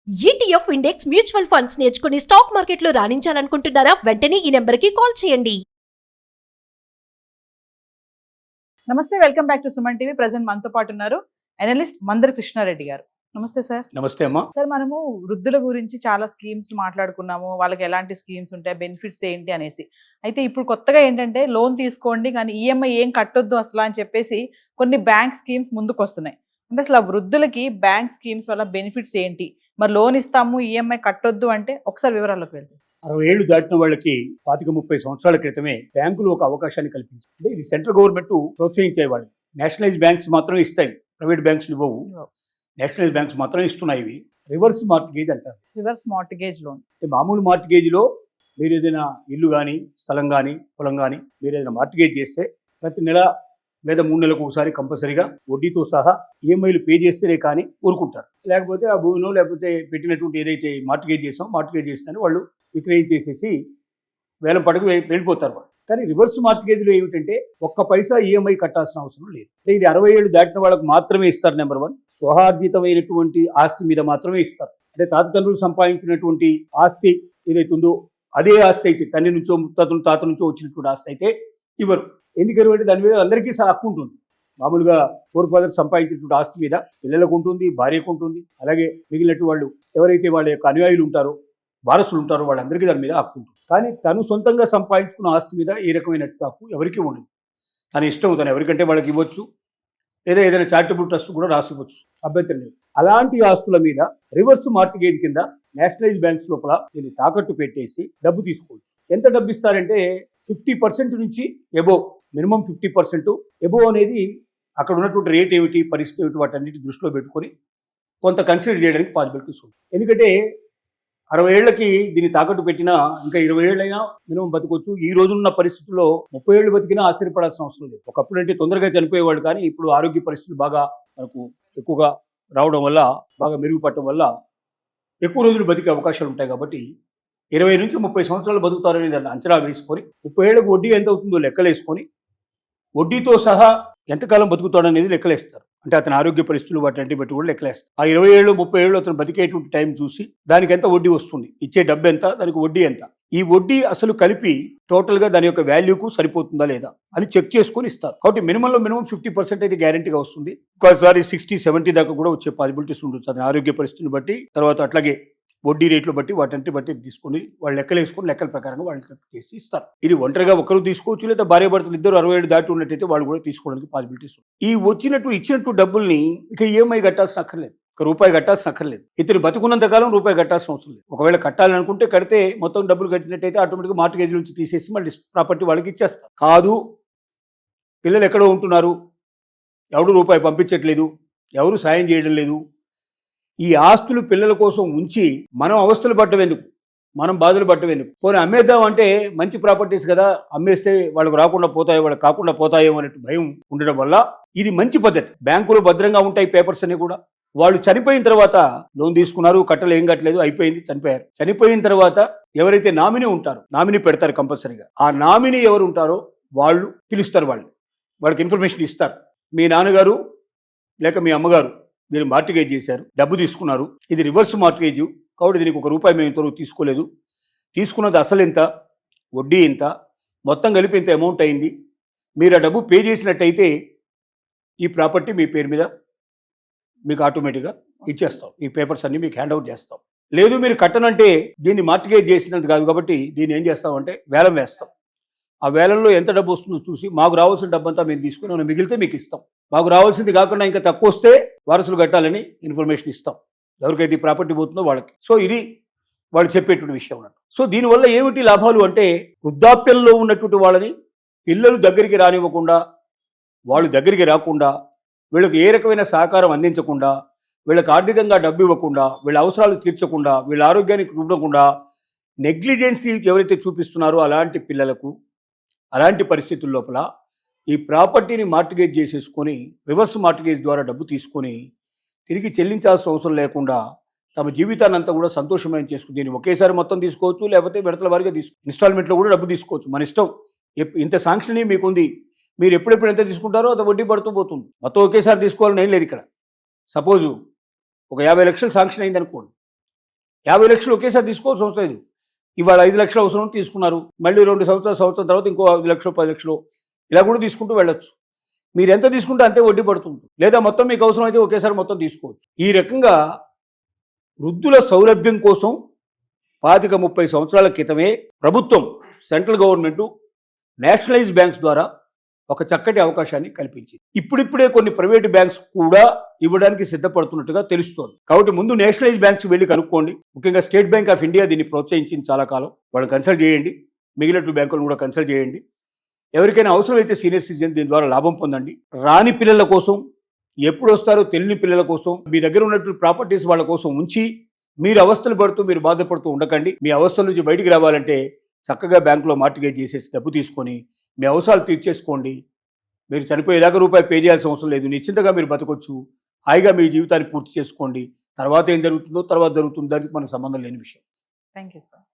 ETF index mutual funds నేర్చుకుని stock మార్కెట్లో రాణించాలనుకుంటున్నారా? వెంటనే ఈ నెంబర్కి కాల్ చేయండి. నమస్తే, welcome back to Suman TV. Present మనతో పాటు ఉన్నారు అనలిస్ట్ మందర్ కృష్ణారెడ్డి గారు. నమస్తే సార్. నమస్తే అమ్మా. సార్, మనము వృద్ధుల గురించి చాలా స్కీమ్స్ మాట్లాడుకున్నాము, వాళ్ళకి ఎలాంటి స్కీమ్స్ ఉంటాయి, బెనిఫిట్స్ ఏంటి అనేసి. అయితే ఇప్పుడు కొత్తగా ఏంటంటే లోన్ తీసుకోండి కానీ ఈఎంఐ ఏం కట్టొద్దు అసలు అని చెప్పేసి కొన్ని బ్యాంక్ స్కీమ్స్ ముందుకు వస్తున్నాయి. అంటే అసలు ఆ వృద్ధులకి బ్యాంక్ స్కీమ్స్ వల్ల బెనిఫిట్స్ ఏంటి, మరి లోన్ ఇస్తాము ఈఎంఐ కట్టొద్దు అంటే ఒకసారి వివరాల్లోకి వెళ్తాం. 60 ఏళ్లు దాటిన వాళ్ళకి 25-30 సంవత్సరాల క్రితమే బ్యాంకులు ఒక అవకాశాన్ని కల్పించాయి. అంటే ఇది సెంట్రల్ గవర్నమెంట్ ప్రోత్సహించేవాళ్ళు. నేషనలైజ్ బ్యాంక్స్ మాత్రమే ఇస్తాయి, ప్రైవేట్ బ్యాంక్స్ ఇవ్వవు. నేషనలైజ్ బ్యాంక్స్ మాత్రమే ఇస్తున్నాయి. ఇవి రివర్స్ మార్టిగేజ్ అంటారు. Reverse mortgage loan. మామూలు మార్టిగేజ్లో మీరు ఏదైనా ఇల్లు కానీ, స్థలం కానీ, పొలం కానీ మీరు ఏదైనా మార్టిగేజ్ చేస్తే ప్రతి నెల లేదా 3 నెలలకు ఒకసారి కంపల్సరీగా వడ్డీతో సహా ఈఎంఐలు పే చేస్తేనే కానీ ఊరుకుంటారు. లేకపోతే ఆ భూమిలో లేకపోతే పెట్టినటువంటి ఏదైతే మార్టిగేజ్ చేస్తారో వాళ్ళు విక్రయించేసేసి వేలం పడకు వెళ్ళిపోతారు వాళ్ళు. కానీ రివర్స్ మార్టిగేజ్లో ఏమిటంటే ఒక్క పైసా ఈఎంఐ కట్టాల్సిన అవసరం లేదు. ఇది 60 ఏళ్ళు దాటిన వాళ్ళకు మాత్రమే ఇస్తారు. నెంబర్ 1, స్వహార్జితమైనటువంటి ఆస్తి మీద మాత్రమే ఇస్తారు. అంటే తాతతండ్రులు సంపాదించినటువంటి ఆస్తి ఏదైతే ఉందో అదే ఆస్తి అయితే, తండ్రి నుంచో తాత నుంచో వచ్చినటువంటి ఆస్తి అయితే ఇవ్వరు. ఎందుకంటే దాని మీద అందరికీ హక్కు ఉంటుంది. మామూలుగా ఫోర్ ఫాదర్ సంపాదించినటువంటి ఆస్తి మీద పిల్లలకు ఉంటుంది, భార్యకు ఉంటుంది. అలాగే మిగిలినట్టు వాళ్ళు ఎవరైతే వాళ్ళ యొక్క అనుయాయులు ఉంటారో, వారసులు ఉంటారో వాళ్ళందరికీ దాని మీద హక్కు ఉంటుంది. కానీ తను సొంతంగా సంపాదించుకున్న ఆస్తి మీద ఏ రకమైన హక్కు ఎవరికీ ఉండదు. తన ఇష్టం, తను ఎవరికంటే వాళ్ళకి ఇవ్వచ్చు, లేదా ఏదైనా చారిటబుల్ ట్రస్ట్ కూడా రాసివ్వచ్చు, అభ్యంతరం లేదు. అలాంటి ఆస్తుల మీద రివర్స్ మార్టిగేజ్ కింద నేషనలైజ్ బ్యాంక్స్ లోపల దీన్ని తాకట్టు పెట్టేసి డబ్బు తీసుకోవచ్చు. ఎంత డబ్బు ఇస్తారంటే 50% నుంచి ఎబోవ్, మినిమం 50%. ఎబోవ్ అనేది అక్కడ ఉన్నటువంటి రేట్ ఏమిటి, పరిస్థితి ఏమిటి, వాటన్నిటి దృష్టిలో పెట్టుకొని కొంత కన్సిడర్ చేయడానికి పాసిబిలిటీస్ ఉంది. ఎందుకంటే 60 ఏళ్లకి దీన్ని తాకట్టు పెట్టినా ఇంకా 20 ఏళ్ళైనా మినిమం బతకొచ్చు. ఈ రోజున్న పరిస్థితుల్లో 30 ఏళ్ళు బతికినా ఆశ్చర్యపడాల్సిన అవసరం లేదు. ఒకప్పుడు అంటే తొందరగా చనిపోయేవాళ్ళు, కానీ ఇప్పుడు ఆరోగ్య పరిస్థితులు బాగా మనకు ఎక్కువగా రావడం వల్ల, బాగా మెరుగుపడటం వల్ల ఎక్కువ రోజులు బతికే అవకాశాలు ఉంటాయి. కాబట్టి 20 నుంచి 30 సంవత్సరాలు బతుకుతారని దాన్ని అంచనా వేసుకొని 30 ఏళ్ళకు వడ్డీ ఎంత అవుతుందో లెక్కలేసుకొని వడ్డీతో సహా ఎంతకాలం బతుకుతాడనేది లెక్కలేస్తారు. అంటే అతని ఆరోగ్య పరిస్థితులు వాటి బట్టి కూడా లెక్కలేస్తారు. ఆ 20 ఏళ్ళు 30 ఏళ్ళు అతను బతికేటువంటి టైం చూసి దానికి ఎంత వడ్డీ వస్తుంది, ఇచ్చే డబ్బు ఎంత, దానికి వడ్డీ ఎంత, ఈ వడ్డీ అసలు కలిపి టోటల్గా దాని యొక్క వాల్యూకు సరిపోతుందా లేదా అని చెక్ చేసుకొని ఇస్తారు. కాబట్టి మినిమంలో మినిమం 50% అయితే గ్యారెంటీగా వస్తుంది. ఒకసారి 60-70 దాకా కూడా వచ్చే పాసిబిలిటీస్ ఉంటుంది అతని ఆరోగ్య పరిస్థితులను బట్టి. తర్వాత అట్లాగే వడ్డీ రేట్లు బట్టి వాటి బట్టి తీసుకొని వాళ్ళు లెక్కలేసుకొని లెక్కల ప్రకారంగా వాళ్ళు చేసి ఇస్తారు. ఇది ఒంటరిగా ఒకరు తీసుకోవచ్చు, లేదా భార్యాభర్తలు ఇద్దరు 60 ఏళ్ళు దాటి ఉన్నట్టయితే వాళ్ళు కూడా తీసుకోవడానికి పాసిబిలిటీస్ ఉంది. ఈ ఇచ్చినట్టు డబ్బుల్ని ఇక ఈఎంఐ కట్టాల్సిన అక్కర్లేదు, రూపాయి కట్టాల్సిన అక్కర్లేదు. ఇతను బతుకున్నంత కాలం రూపాయి కట్టాల్సిన అవసరం లేదు. ఒకవేళ కట్టాలనుకుంటే కడితే మొత్తం డబ్బులు కట్టినట్టయితే ఆటోమేటిక్గా మార్టిగేజ్ నుంచి తీసేసి మళ్ళీ ప్రాపర్టీ వాళ్ళకి ఇచ్చేస్తారు. కాదు, పిల్లలు ఎక్కడో ఉంటున్నారు, ఎవడు రూపాయి పంపించట్లేదు, ఎవరు సాయం చేయడం లేదు, ఈ ఆస్తులు పిల్లల కోసం ఉంచి మనం అవస్థలు పట్టడం ఎందుకు, మనం బాధలు పట్టడం ఎందుకు, పోనీ అమ్మేద్దాం అంటే మంచి ప్రాపర్టీస్ కదా, అమ్మేస్తే వాళ్ళకు రాకుండా పోతాయో, వాళ్ళకి కాకుండా పోతాయో అనే భయం ఉండడం వల్ల ఇది మంచి పద్ధతి. బ్యాంకులు భద్రంగా ఉంటాయి పేపర్స్ అన్ని కూడా. వాళ్ళు చనిపోయిన తర్వాత లోన్ తీసుకున్నారు, కట్టలు ఏం కట్టలేదు, అయిపోయింది, చనిపోయారు. చనిపోయిన తర్వాత ఎవరైతే నామినీ ఉంటారో, నామినీ పెడతారు కంపల్సరీగా. ఆ నామినీ ఎవరు ఉంటారో వాళ్ళు పిలుస్తారు, వాళ్ళకి ఇన్ఫర్మేషన్ ఇస్తారు. మీ నాన్నగారు లేక మీ అమ్మగారు మీరు మార్టిగేజ్ చేశారు, డబ్బు తీసుకున్నారు, ఇది రివర్స్ మార్టిగేజ్, కాబట్టి దీనికి ₹1 మేము ఇంతవరకు తీసుకోలేదు, తీసుకున్నది అసలు ఎంత, వడ్డీ ఎంత, మొత్తం కలిపి ఇంత అమౌంట్ అయింది, మీరు ఆ డబ్బు పే చేసినట్టయితే ఈ ప్రాపర్టీ మీ పేరు మీద మీకు ఆటోమేటిక్గా ఇచ్చేస్తాం, ఈ పేపర్స్ అన్ని మీకు హ్యాండ్ అవుట్ చేస్తాం. లేదు మీరు కట్టనంటే దీన్ని మార్టిగేజ్ చేసినట్టు కాదు, కాబట్టి దీన్ని ఏం చేస్తామంటే వేలం వేస్తాం. ఆ వేలంలో ఎంత డబ్బు వస్తుందో చూసి మాకు రావాల్సిన డబ్బు అంతా మేము తీసుకుని మనం మిగిలితే మీకు ఇస్తాం. మాకు రావాల్సింది కాకుండా ఇంకా తక్కువ వస్తే వారసులు కట్టాలని ఇన్ఫర్మేషన్ ఇస్తాం, ఎవరికైతే ఈ ప్రాపర్టీ పోతుందో వాళ్ళకి. సో ఇది వాళ్ళు చెప్పేటువంటి విషయం అన్నట్టు. సో దీనివల్ల ఏమిటి లాభాలు అంటే, వృద్ధాప్యంలో ఉన్నటువంటి వాళ్ళని పిల్లలు దగ్గరికి రానివ్వకుండా, వాళ్ళు దగ్గరికి రాకుండా, వీళ్ళకి ఏ రకమైన సహకారం అందించకుండా, వీళ్ళకి ఆర్థికంగా డబ్బు ఇవ్వకుండా, వీళ్ళ అవసరాలు తీర్చకుండా, వీళ్ళ ఆరోగ్యానికి చూడకుండా నెగ్లిజెన్సీ ఎవరైతే చూపిస్తున్నారో అలాంటి పిల్లలకు, అలాంటి పరిస్థితుల లోపల ఈ ప్రాపర్టీని మార్టిగేజ్ చేసేసుకొని రివర్స్ మార్టిగేజ్ ద్వారా డబ్బు తీసుకొని తిరిగి చెల్లించాల్సిన అవసరం లేకుండా తమ జీవితాన్ని అంతా కూడా సంతోషమైన చేసుకుని, దీన్ని ఒకేసారి మొత్తం తీసుకోవచ్చు, లేకపోతే విడతల వారిగా ఇన్స్టాల్మెంట్లో కూడా డబ్బు తీసుకోవచ్చు, మన ఇష్టం. ఇంత శాంక్షన్ మీకుంది, మీరు ఎప్పుడెప్పుడు ఎంత తీసుకుంటారో అంత వడ్డీ పడుతూ పోతుంది. మొత్తం ఒకేసారి తీసుకోవాలని ఏం లేదు ఇక్కడ. సపోజు ఒక 50 లక్షలు శాంక్షన్ అయింది అనుకోండి, 50 లక్షలు ఒకేసారి తీసుకోవాల్సిన అవసరం లేదు. ఇవాళ 5 లక్షలు అవసరం తీసుకున్నారు, మళ్ళీ 2 సంవత్సరం తర్వాత ఇంకో 5 లక్షలు 10 లక్షలు ఇలా కూడా తీసుకుంటూ వెళ్ళొచ్చు. మీరు ఎంత తీసుకుంటే అంతే వడ్డీ పడుతుంది. లేదా మొత్తం మీకు అవసరం అయితే ఒకేసారి మొత్తం తీసుకోవచ్చు. ఈ రకంగా వృద్ధుల సౌలభ్యం కోసం 25-30 సంవత్సరాల క్రితమే ప్రభుత్వం, సెంట్రల్ గవర్నమెంట్ నేషనలైజ్ బ్యాంక్స్ ద్వారా ఒక చక్కటి అవకాశాన్ని కల్పించింది. ఇప్పుడిప్పుడే కొన్ని ప్రైవేటు బ్యాంక్స్ కూడా ఇవ్వడానికి సిద్ధపడుతున్నట్టుగా తెలుస్తోంది. కాబట్టి ముందు నేషనలైజ్ బ్యాంక్స్ వెళ్ళి కనుక్కోండి. ముఖ్యంగా స్టేట్ బ్యాంక్ ఆఫ్ ఇండియా దీన్ని ప్రోత్సహించింది చాలా కాలం. వాళ్ళని కన్సల్ట్ చేయండి, మిగిలిన బ్యాంకులను కూడా కన్సల్ట్ చేయండి. ఎవరికైనా అవసరమైతే సీనియర్ సిటిజన్ దీని ద్వారా లాభం పొందండి. రాని పిల్లల కోసం, ఎప్పుడు వస్తారో తెలియని పిల్లల కోసం, మీ దగ్గర ఉన్నటువంటి ప్రాపర్టీస్ వాళ్ళ కోసం ఉంచి మీరు అవస్థలు పడుతూ మీరు బాధపడుతూ ఉండకండి. మీ అవస్థల నుంచి బయటికి రావాలంటే చక్కగా బ్యాంకులో మార్టిగేజ్ చేసేసి డబ్బు తీసుకొని మీ అవసరాలు తీర్చేసుకోండి. మీరు చనిపోయేదాకా రూపాయి పే చేయాల్సిన అవసరం లేదు. నిశ్చింతగా మీరు బతకొచ్చు. హాయిగా మీ జీవితాన్ని పూర్తి చేసుకోండి. తర్వాత ఏం జరుగుతుందో తర్వాత జరుగుతుందో దానికి మనకు సంబంధం లేని విషయం. Thank you sir.